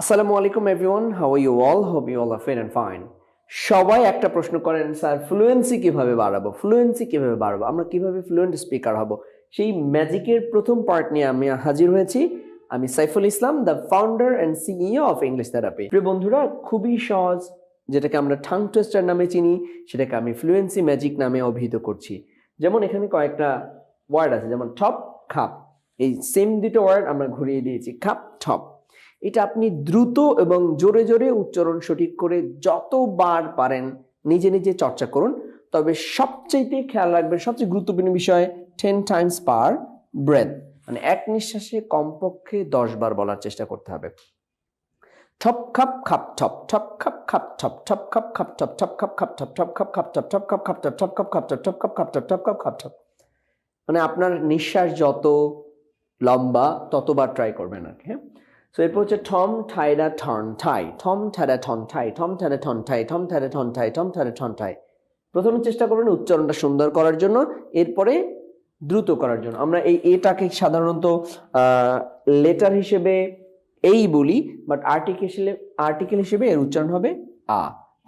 আসসালামু আলাইকুম everyone, how are you all? Hope you all are fit and fine. সবাই একটা প্রশ্ন করেন, স্যার ফ্লুয়েন্সি কিভাবে বাড়াবো, ফ্লুয়েন্সি কিভাবে বাড়াবো, আমরা কিভাবে ফ্লুয়েন্ট স্পিকার হব? সেই ম্যাজিকের প্রথম পার্ট নিয়ে আমি হাজির হয়েছি। আমি Saiful Islam, the founder and CEO of English therapy. প্রিয় বন্ধুরা, খুবই সহজ, যেটাকে আমরা টাং টুইস্টার নামে চিনি, সেটাকে আমি ফ্লুয়েন্সি ম্যাজিক নামে অভিহিত করছি। যেমন এখানে কয়েকটা ওয়ার্ড আছে, যেমন টপ, খাপ। এই সেম দুটো ওয়ার্ড আমরা ঘুরিয়ে দিয়েছি, খাপ, টপ। এটা আপনি দ্রুত এবং জোরে জোরে উচ্চারণ সঠিক করে যতবার পারেন নিজে নিজে চর্চা করুন। তবে সবচেয়ে খেয়াল রাখবেন, সবচেয়ে গুরুত্বপূর্ণ বিষয় 10 টাইমস পার ব্রেথ, মানে এক নিঃশ্বাসে কমপক্ষে 10 বার বলার চেষ্টা করতে হবে। ঠপ খাপ খাপ ঠপ, ঠপ খাপ খাপ ঠপ, ঠপ খাপ খাপ ঠপ, ঠপ খাপ খাপ ঠপ, ঠপ খাপ খাপ ঠপ, ঠপ খাপ খাপ ঠপ, ঠপ খাপ খাপ ঠপ, ঠপ খাপ খাপ ঠপ, ঠপ খাপ খাপ ঠপ। মানে আপনার নিঃশ্বাস যত লম্বা ততবার ট্রাই করবেন আর কি। হ্যাঁ, সো এরপর হচ্ছে থম ঠাইডা ঠন ঠাই, থম ঠাইডা ঠন ঠাই, থম ঠাইডা ঠন ঠাই, থম ঠাইডা ঠন ঠাই, থম ঠাইডা ঠন ঠাই। প্রথমে চেষ্টা করবেন উচ্চারণটা সুন্দর করার জন্য, এরপরে দ্রুত করার জন্য। আমরা এই এটাকে সাধারণত লেটার হিসেবে এই বলি, বাট আর্টিকেল হিসেবে এর উচ্চারণ হবে আ,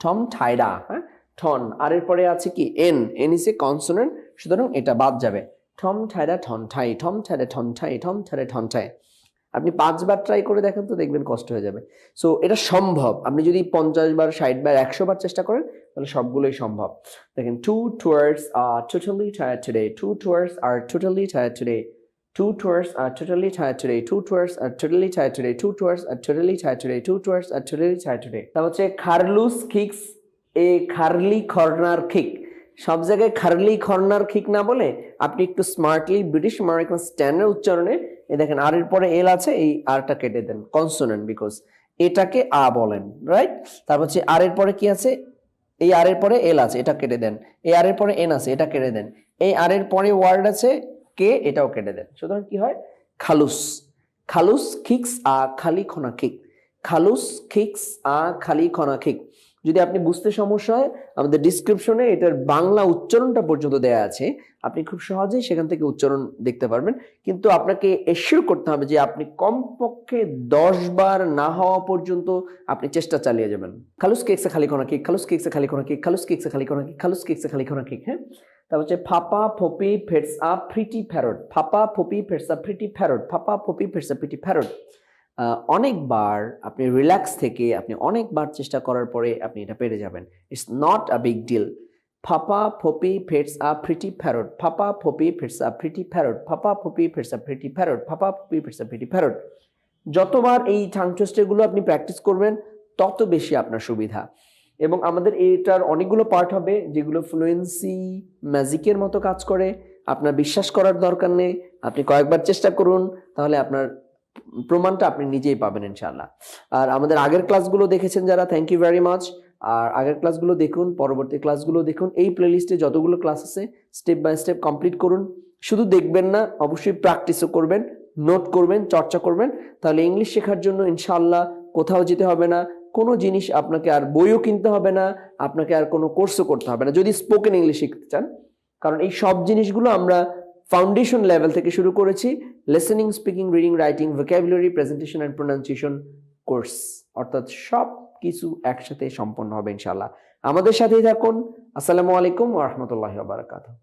থম ঠাইডা। হ্যাঁ, ঠন, আর এরপরে আছে কি N, N is a consonant, সুতরাং এটা বাদ যাবে। থম ঠাইডা ঠন ঠাই, থম ঠাইডা ঠন ঠাই, থম ঠাইডা ঠন ঠাই। আপনি 5 বার ট্রাই করে দেখেন তো, দেখবেন কষ্ট হয়ে যাবে। সো এটা সম্ভব। আপনি যদি 50 বার, 60 বার, 100 বার চেষ্টা করেন তাহলে সবগুলোই সম্ভব। দেখেন, 2 tours are totally tired today, 2 tours are totally tired today, 2 tours are totally tired today, 2 tours are totally tired today, 2 tours are totally tired today, 2 tours are totally tired today। তারপর হচ্ছে খারলুস কিক্স এ খারলি corner kick. সব জায়গায় খারলি corner kick না বলে আপনি একটু smartly British American standard উচ্চারণে, এই দেখেন আর এর পরে এল আছে, এই আরটা কেটে দেন, কনসোনেন্ট, বিকজ এটাকে আ বলেন, রাইট? তারপর হচ্ছে আর এর পরে কি আছে, এই আর এর পরে এল আছে, এটা কেটে দেন। এই আর এর পরে এন আছে, এটা কেটে দেন। এই আর এর পরে ওয়ার্ড আছে কে, এটাও কেটে দেন। সুতরাং কি হয়, খালুস, খালুস কিক্স আ খালি খনা কিক, খালুস কিক্স আ খালি খনা কিক। যদি আপনি বুঝতে সমস্যা হয়, আমাদের ডিসক্রিপশনে এটার বাংলা উচ্চারণটা পর্যন্ত দেয়া আছে, আপনি খুব সহজেই সেখান থেকে উচ্চারণ দেখতে পারবেন। কিন্তু আপনাকে এশিওর করতে হবে যে আপনি কমপক্ষে 10 বার না হওয়া পর্যন্ত আপনি চেষ্টা চালিয়ে যাবেন। খালুস কেকসে খালি কোনা কেক, খালুস কেকসে খালি কোনা কেক, খালুস কেকসে খালি কোনা কেক, খালুস কেকসে খালি কোনা কেক। হ্যাঁ, তারপর হচ্ছে fapa foppy fetch a pretty parrot, fapa foppy fetch a pretty parrot, fapa foppy fetch a pretty parrot. অনেকবার আপনি রিল্যাক্স থেকে আপনি অনেকবার চেষ্টা করার পরে আপনি এটা পেরে যাবেন। It's not a big deal. Fapa foppy fetch a pretty parrot, fapa foppy fetch a pretty parrot, fapa foppy fetch a pretty parrot, fapa foppy fetch a pretty parrot. যতবার এই টাং টুইস্টারগুলো আপনি প্র্যাকটিস করবেন তত বেশি আপনার সুবিধা। এবং আমাদের এটার অনেকগুলো পার্ট হবে যেগুলো ফ্লুয়েন্সি ম্যাজিকের মতো কাজ করে। আপনার বিশ্বাস করার দরকার নেই, আপনি কয়েকবার চেষ্টা করুন, তাহলে আপনার প্রমাণটা আপনি নিজেই পাবেন ইনশাআল্লাহ। আর আমাদের আগের ক্লাসগুলো দেখেছেন যারা, থ্যাংক ইউ ভেরি মাচ। আর আগের ক্লাসগুলো দেখুন, পরবর্তী ক্লাসগুলো দেখুন। এই প্লেলিস্টে যতগুলো ক্লাস আছে স্টেপ বাই স্টেপ কমপ্লিট করুন। শুধু দেখবেন না, অবশ্যই প্র্যাকটিসও করবেন, নোট করবেন, চর্চা করবেন। তাহলে ইংলিশ শেখার জন্য ইনশাআল্লাহ কোথাও যেতে হবে না, কোনো জিনিস আপনাকে আর বইও কিনতে হবে না, আপনাকে আর কোনো কোর্সও করতে হবে না যদি স্পোকেন ইংলিশ শিখতে চান। কারণ এই সব জিনিসগুলো আমরা ফাউন্ডেশন লেভেল থেকে শুরু করেছি, listening, speaking, reading, writing, vocabulary, presentation and pronunciation course, অর্থাৎ সব কিছু একসাথে সম্পন্ন হবে ইনশাআল্লাহ। আমাদের সাথেই থাকুন। আসসালামু আলাইকুম ওয়া রাহমাতুল্লাহি ওয়া বারাকাতুহু।